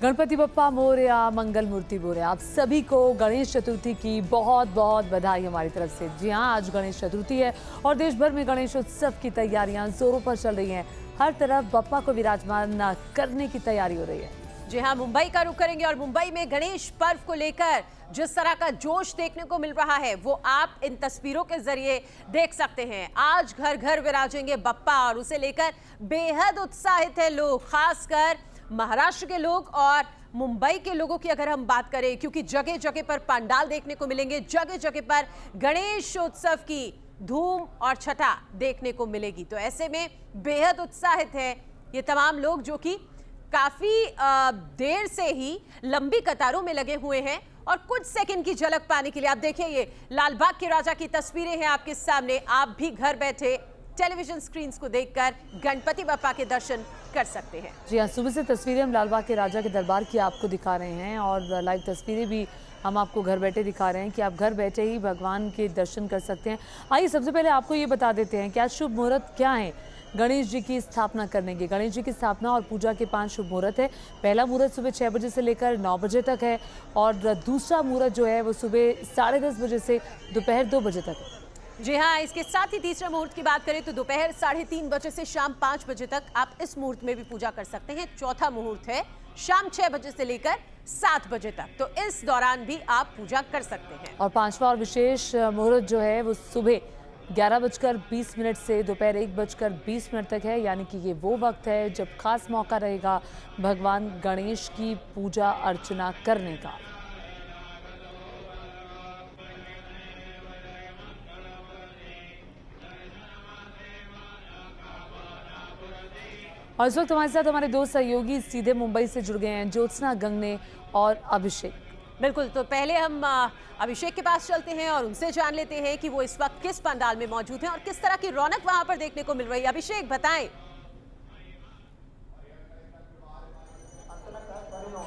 गणपति बप्पा मोरया, मंगल मूर्ति मोरया। आप सभी को गणेश चतुर्थी की बहुत बहुत बधाई हमारी तरफ से। जी हाँ, आज गणेश चतुर्थी है और देश भर में गणेश उत्सव की तैयारियां जोरों पर चल रही हैं। हर तरफ बप्पा को विराजमान करने की तैयारी हो रही है। जी हाँ, मुंबई का रुख करेंगे और मुंबई में गणेश पर्व को लेकर जिस तरह का जोश देखने को मिल रहा है वो आप इन तस्वीरों के जरिए देख सकते हैं। आज घर घर विराजेंगे बप्पा और उसे लेकर बेहद उत्साहित है लोग, खासकर महाराष्ट्र के लोग और मुंबई के लोगों की अगर हम बात करें, क्योंकि जगह जगह पर पंडाल देखने को मिलेंगे, जगह जगह पर गणेश उत्सव की धूम और छटा देखने को मिलेगी। तो ऐसे में बेहद उत्साहित है ये तमाम लोग जो कि काफी देर से ही लंबी कतारों में लगे हुए हैं और कुछ सेकंड की झलक पाने के लिए आप देखिए ये लालबाग के राजा की तस्वीरें हैं आपके सामने। आप भी घर बैठे टेलीविजन स्क्रीन को देखकर गणपति बप्पा के दर्शन कर सकते हैं। जी हाँ, सुबह से तस्वीरें हम लालबाग के राजा के दरबार की आपको दिखा रहे हैं और लाइव तस्वीरें भी हम आपको घर बैठे दिखा रहे हैं कि आप घर बैठे ही भगवान के दर्शन कर सकते हैं। आइए सबसे पहले आपको ये बता देते हैं क्या शुभ मुहूर्त क्या है गणेश जी की स्थापना करने के। गणेश जी की स्थापना और पूजा के 5 शुभ मुहूर्त है। पहला मुहूर्त सुबह 6 बजे से लेकर 9 बजे तक है और दूसरा मुहूर्त जो है वो सुबह 10:30 बजे से दोपहर 2 बजे तक है। जी हाँ, इसके साथ ही तीसरे मुहूर्त की बात करें तो दोपहर 3:30 बजे से शाम 5 बजे तक आप इस मुहूर्त में भी पूजा कर सकते हैं। चौथा मुहूर्त है शाम 6 बजे से लेकर 7 बजे तक, तो इस दौरान भी आप पूजा कर सकते हैं। और 5वां और विशेष मुहूर्त जो है वो सुबह 11:20 से दोपहर 1:20 तक है, यानी कि ये वो वक्त है जब खास मौका रहेगा भगवान गणेश की पूजा अर्चना करने का। और इस वक्त हमारे साथ हमारे 2 सहयोगी सीधे मुंबई से जुड़ गए हैं, ज्योत्सना गंगने और अभिषेक। बिल्कुल, तो पहले हम अभिषेक के पास चलते हैं और उनसे जान लेते हैं कि वो इस वक्त किस पंडाल में मौजूद हैं और किस तरह की रौनक वहां पर देखने को मिल रही है। अभिषेक बताएं।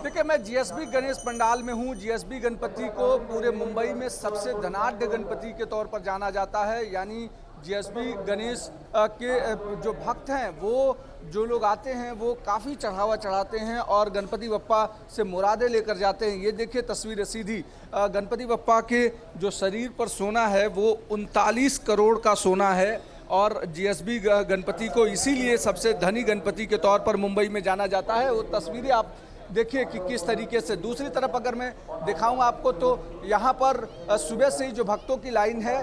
देखिए, मैं जीएसबी गणेश पंडाल में हूँ। जीएसबी गणपति को पूरे मुंबई में सबसे धनाढ्य गणपति के तौर पर जाना जाता है, यानी जीएसबी गणेश के जो भक्त हैं वो जो लोग आते हैं वो काफ़ी चढ़ावा चढ़ाते हैं और गणपति बप्पा से मुरादें लेकर जाते हैं। ये देखिए तस्वीरें सीधी गणपति बप्पा के जो शरीर पर सोना है वो 39 करोड़ का सोना है और जीएसबी गणपति को इसीलिए सबसे धनी गणपति के तौर पर मुंबई में जाना जाता है। वो तस्वीरें आप देखिए कि किस तरीके से। दूसरी तरफ अगर मैं दिखाऊं आपको तो यहाँ पर सुबह से ही जो भक्तों की लाइन है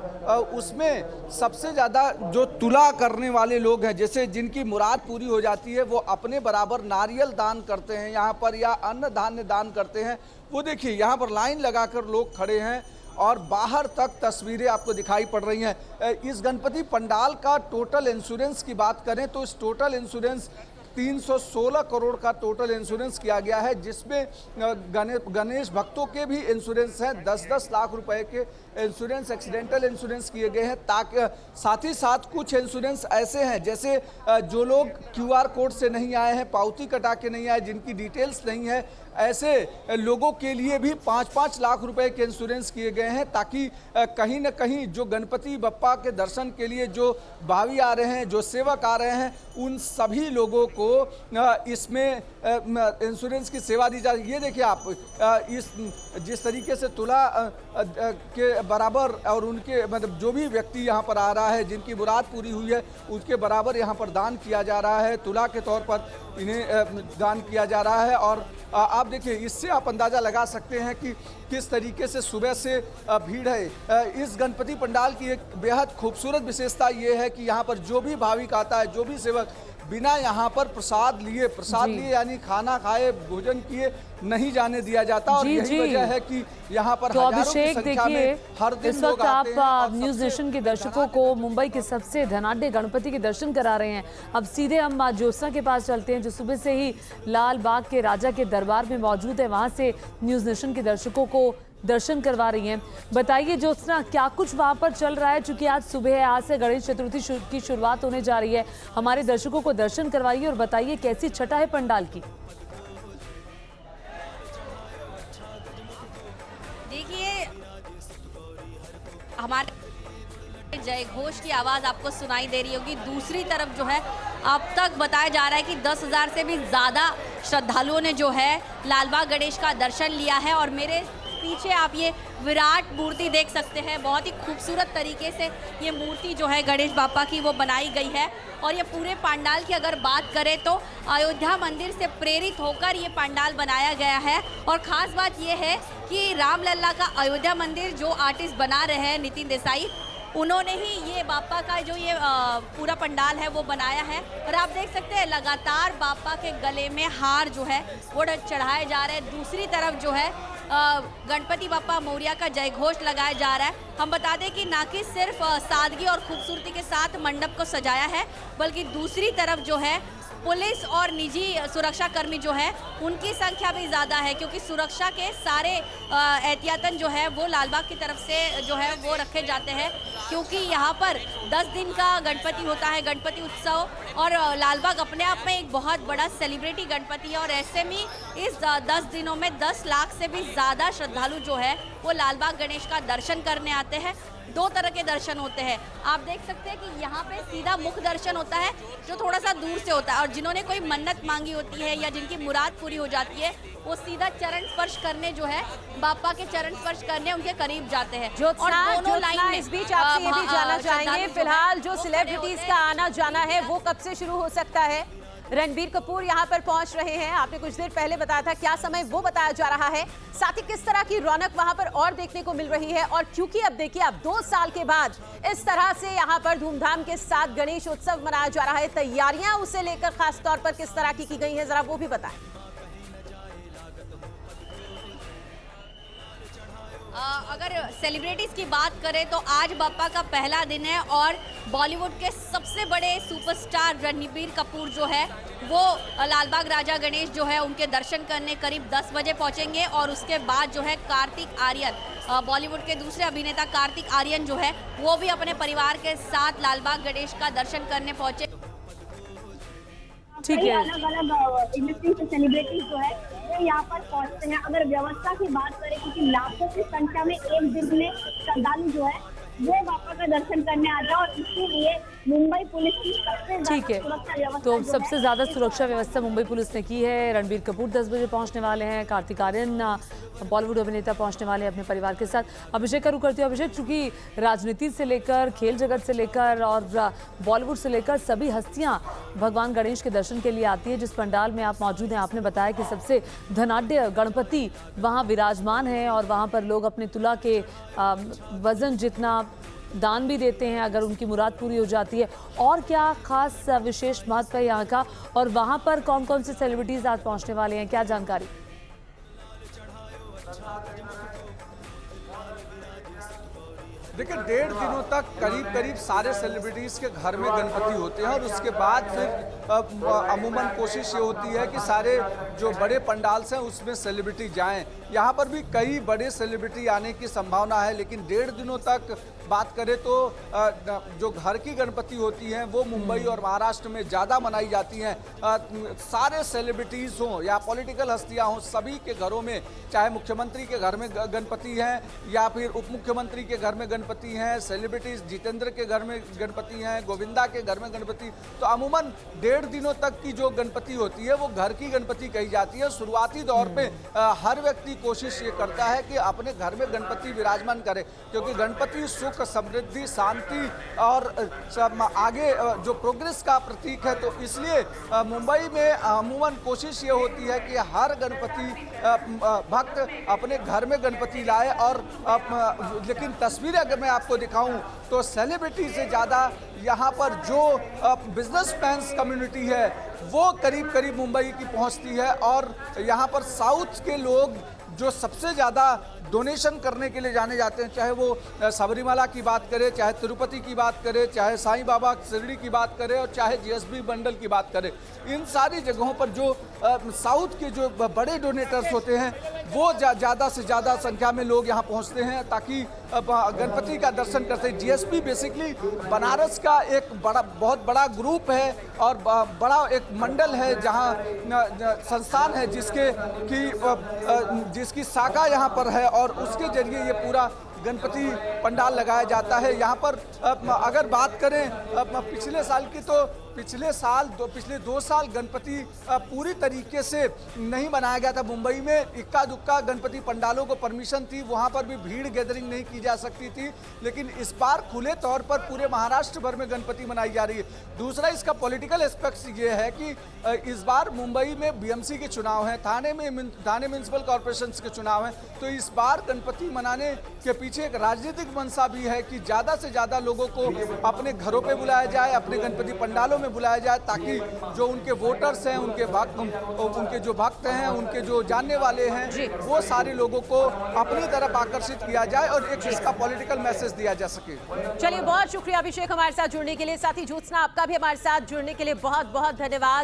उसमें सबसे ज़्यादा जो तुला करने वाले लोग हैं, जैसे जिनकी मुराद पूरी हो जाती है वो अपने बराबर नारियल दान करते हैं यहाँ पर या अन्न धान्य दान करते हैं। वो देखिए यहाँ पर लाइन लगाकर लोग खड़े हैं और बाहर तक तस्वीरें आपको दिखाई पड़ रही हैं। इस गणपति पंडाल का टोटल इंश्योरेंस की बात करें तो इस टोटल इंश्योरेंस 316 करोड़ का टोटल इंश्योरेंस किया गया है, जिसमें गणेश भक्तों के भी इंश्योरेंस हैं। 10-10 लाख रुपए के इंश्योरेंस, एक्सीडेंटल इंश्योरेंस किए गए हैं। ताकि साथ ही साथ कुछ इंश्योरेंस ऐसे हैं जैसे जो लोग QR कोड से नहीं आए हैं, पावती कटा के नहीं आए, जिनकी डिटेल्स नहीं है, ऐसे लोगों के लिए भी 5-5 लाख रुपए के इंश्योरेंस किए गए हैं, ताकि कहीं न कहीं जो गणपति बप्पा के दर्शन के लिए जो भावी आ रहे हैं, जो सेवक आ रहे हैं, उन सभी लोगों को इसमें इंश्योरेंस की सेवा दी जाए। ये देखिए आप इस जिस तरीके से तुला के बराबर और उनके मतलब जो भी व्यक्ति यहाँ पर आ रहा है जिनकी मुराद पूरी हुई है उसके बराबर यहाँ पर दान किया जा रहा है, तुला के तौर पर इन्हें दान किया जा रहा है। और आप देखिए इससे आप अंदाज़ा लगा सकते हैं कि किस तरीके से सुबह से भीड़ है। इस गणपति पंडाल की एक बेहद खूबसूरत विशेषता ये है कि यहाँ पर जो भी भाविक आता है, जो भी सेवक बिना यहाँ पर प्रसाद लिए यानी खाना खाए, भोजन किए नहीं जाने दिया जाता। और यही वजह है कि यहाँ पर तो अभिषेक देखिए हर दिन इस वक्त आप न्यूज़ नेशन के दर्शकों को मुंबई के सबसे धनाढ्य गणपति के दर्शन करा रहे हैं। अब सीधे हम ज्योत्सना के पास चलते हैं जो सुबह से ही लाल बाग के राजा के दरबार में मौजूद है, वहां से न्यूज़ नेशन के दर्शकों को दर्शन करवा रही हैं। बताइए ज्योत्सना, क्या कुछ वहां पर चल रहा है? चूंकि आज सुबह है, आज से गणेश चतुर्थी की शुरुआत होने जा रही है, हमारे दर्शकों को दर्शन करवाइए और बताइए कैसी छटा है पंडाल की। देखिए, हमारे जय घोष की आवाज आपको सुनाई दे रही होगी। दूसरी तरफ जो है अब तक बताया जा रहा है कि 10,000 से भी ज़्यादा श्रद्धालुओं ने जो है लालबाग गणेश का दर्शन लिया है। और मेरे पीछे आप ये विराट मूर्ति देख सकते हैं, बहुत ही खूबसूरत तरीके से ये मूर्ति जो है गणेश बापा की वो बनाई गई है। और ये पूरे पंडाल की अगर बात करें तो अयोध्या मंदिर से प्रेरित होकर ये पंडाल बनाया गया है। और ख़ास बात ये है कि रामलला का अयोध्या मंदिर जो आर्टिस्ट बना रहे हैं नितिन देसाई, उन्होंने ही ये बापा का जो ये पूरा पंडाल है वो बनाया है। और आप देख सकते हैं लगातार बापा के गले में हार जो है वो चढ़ाए जा रहे हैं। दूसरी तरफ जो है गणपति बापा मोरिया का जय घोष लगाया जा रहा है। हम बता दें कि ना कि सिर्फ सादगी और खूबसूरती के साथ मंडप को सजाया है, बल्कि दूसरी तरफ जो है पुलिस और निजी सुरक्षा कर्मी जो है उनकी संख्या भी ज़्यादा है, क्योंकि सुरक्षा के सारे एहतियातन जो है वो लालबाग की तरफ से जो है वो रखे जाते हैं, क्योंकि यहाँ पर 10 दिन का गणपति होता है, गणपति उत्सव। और लालबाग अपने आप में एक बहुत बड़ा सेलिब्रिटी गणपति है। और ऐसे में इस 10 दिनों में 10 लाख से भी ज़्यादा श्रद्धालु जो है वो लालबाग गणेश का दर्शन करने आते हैं। 2 तरह के दर्शन होते हैं, आप देख सकते हैं कि यहाँ पे सीधा मुख दर्शन होता है जो थोड़ा सा दूर से होता है, और जिन्होंने कोई मन्नत मांगी होती है या जिनकी मुराद पूरी हो जाती है वो सीधा चरण स्पर्श करने जो है बापा के चरण स्पर्श करने उनके करीब जाते हैं। और दोनों लाइन में इस बीच आपसे ये भी जानना चाहेंगे, फिलहाल जो सेलिब्रिटीज का आना जाना है वो कब से शुरू हो सकता है? रणबीर कपूर यहाँ पर पहुंच रहे हैं, आपने कुछ देर पहले बताया था, क्या समय वो बताया जा रहा है, साथ ही किस तरह की रौनक वहां पर और देखने को मिल रही है। और क्योंकि अब देखिए अब 2 साल के बाद इस तरह से यहाँ पर धूमधाम के साथ गणेश उत्सव मनाया जा रहा है, तैयारियां उसे लेकर खास तौर पर किस तरह की गई है, जरा वो भी बताएं। अगर सेलिब्रिटीज़ की बात करें तो आज बापा का पहला दिन है और बॉलीवुड के सबसे बड़े सुपरस्टार रणबीर कपूर जो है वो लालबाग राजा गणेश जो है उनके दर्शन करने करीब 10 बजे पहुंचेंगे। और उसके बाद जो है कार्तिक आर्यन, बॉलीवुड के दूसरे अभिनेता कार्तिक आर्यन जो है वो भी अपने परिवार के साथ लालबाग गणेश का दर्शन करने पहुंचे। ठीक है, अलग अलग इंडस्ट्री से सेलिब्रिटीज जो है वो यहाँ पर पहुँचते हैं। अगर व्यवस्था की बात करें, क्योंकि लाखों की संख्या में एक दिन में श्रद्धालु जो है वो बापा का दर्शन करने आता है, और इसीलिए मुंबई पुलिस की सबसे ठीक है, तो सबसे ज़्यादा सुरक्षा व्यवस्था मुंबई पुलिस ने की है। रणबीर कपूर 10 बजे पहुंचने वाले हैं, कार्तिक आर्यन बॉलीवुड अभिनेता पहुंचने वाले हैं अपने परिवार के साथ। अभिषेक का रुख करती हूँ। अभिषेक, चूंकि राजनीति से लेकर खेल जगत से लेकर और बॉलीवुड से लेकर सभी हस्तियां भगवान गणेश के दर्शन के लिए आती है, जिस पंडाल में आप मौजूद हैं, आपने बताया कि सबसे धनाढ्य गणपति वहाँ विराजमान है और वहाँ पर लोग अपने तुला के वजन जितना दान भी देते हैं अगर उनकी मुराद पूरी हो जाती है। और क्या खास विशेष महत्व है यहाँ का, और वहाँ पर कौन कौन से सेलिब्रिटीज आज पहुँचने वाले हैं, क्या जानकारी? देखिए, 1.5 दिनों तक करीब सारे सेलिब्रिटीज़ के घर में गणपति होते हैं, और उसके बाद फिर अमूमन कोशिश ये होती है कि सारे जो बड़े पंडाल्स हैं उसमें सेलिब्रिटी जाएं। यहाँ पर भी कई बड़े सेलिब्रिटी आने की संभावना है, लेकिन 1.5 दिनों तक बात करें तो जो घर की गणपति होती हैं वो मुंबई और महाराष्ट्र में ज़्यादा मनाई जाती हैं। सारे सेलिब्रिटीज़ हों या पॉलिटिकल हस्तियाँ हों, सभी के घरों में, चाहे मुख्यमंत्री के घर में गणपति हैं या फिर उप मुख्यमंत्री के घर में गणपति हैं, सेलिब्रिटीज़ जितेंद्र के घर में गणपति हैं, गोविंदा के घर में गणपति, तो अमूमन 1.5 दिनों तक की जो गणपति होती है वो घर की गणपति कही जाती है। शुरुआती दौर पे हर व्यक्ति कोशिश ये करता है कि अपने घर में गणपति विराजमान करे, क्योंकि गणपति सुख, समृद्धि, शांति और आगे जो प्रोग्रेस का प्रतीक है। तो इसलिए मुंबई में अमूमन कोशिश ये होती है कि हर गणपति भक्त अपने घर में गणपति लाए। और लेकिन तस्वीरें अगर मैं आपको दिखाऊं तो सेलिब्रिटी से ज़्यादा यहाँ पर जो बिजनेसमैन कम्युनिटी है वो करीब मुंबई की पहुँचती है। और यहाँ पर साउथ के लोग जो सबसे ज़्यादा डोनेशन करने के लिए जाने जाते हैं, चाहे वो सबरीमाला की बात करें, चाहे तिरुपति की बात करें, चाहे साईं बाबा शिरडी की बात करें, और चाहे जीएसबी बंडल की बात करें, इन सारी जगहों पर जो साउथ के जो बड़े डोनेटर्स होते हैं वो ज़्यादा से ज़्यादा संख्या में लोग यहाँ पहुँचते हैं ताकि गणपति का दर्शन करते हैं। जीएसबी बेसिकली बनारस का एक बहुत बड़ा ग्रुप है और बड़ा एक मंडल है, जहाँ संस्थान है जिसकी शाखा यहाँ पर है, और उसके जरिए ये पूरा गणपति पंडाल लगाया जाता है। यहाँ पर अगर बात करें पिछले साल की, तो पिछले 2 साल गणपति पूरी तरीके से नहीं बनाया गया था। मुंबई में इक्का दुक्का गणपति पंडालों को परमिशन थी, वहाँ पर भी भीड़ गैदरिंग नहीं की जा सकती थी, लेकिन इस बार खुले तौर पर पूरे महाराष्ट्र भर में गणपति मनाई जा रही है। दूसरा इसका पॉलिटिकल एस्पेक्ट ये है कि इस बार मुंबई में बीएमसी के चुनाव हैं, थाने म्यूनिसिपल कॉर्पोरेशन के चुनाव हैं, तो इस बार गणपति मनाने के पीछे एक राजनीतिक मंशा भी है कि ज़्यादा से ज़्यादा लोगों को अपने घरों पर बुलाया जाए, अपने गणपति पंडालों में बुलाया जाए, ताकि जो उनके वोटर्स हैं, उनके जो भक्त हैं, उनके जो जानने वाले हैं, वो सारे लोगों को अपनी तरफ आकर्षित किया जाए और एक इसका पॉलिटिकल मैसेज दिया जा सके। चलिए, बहुत शुक्रिया अभिषेक हमारे साथ जुड़ने के लिए। साथ ही ज्योत्सना, आपका भी हमारे साथ जुड़ने के लिए बहुत बहुत धन्यवाद।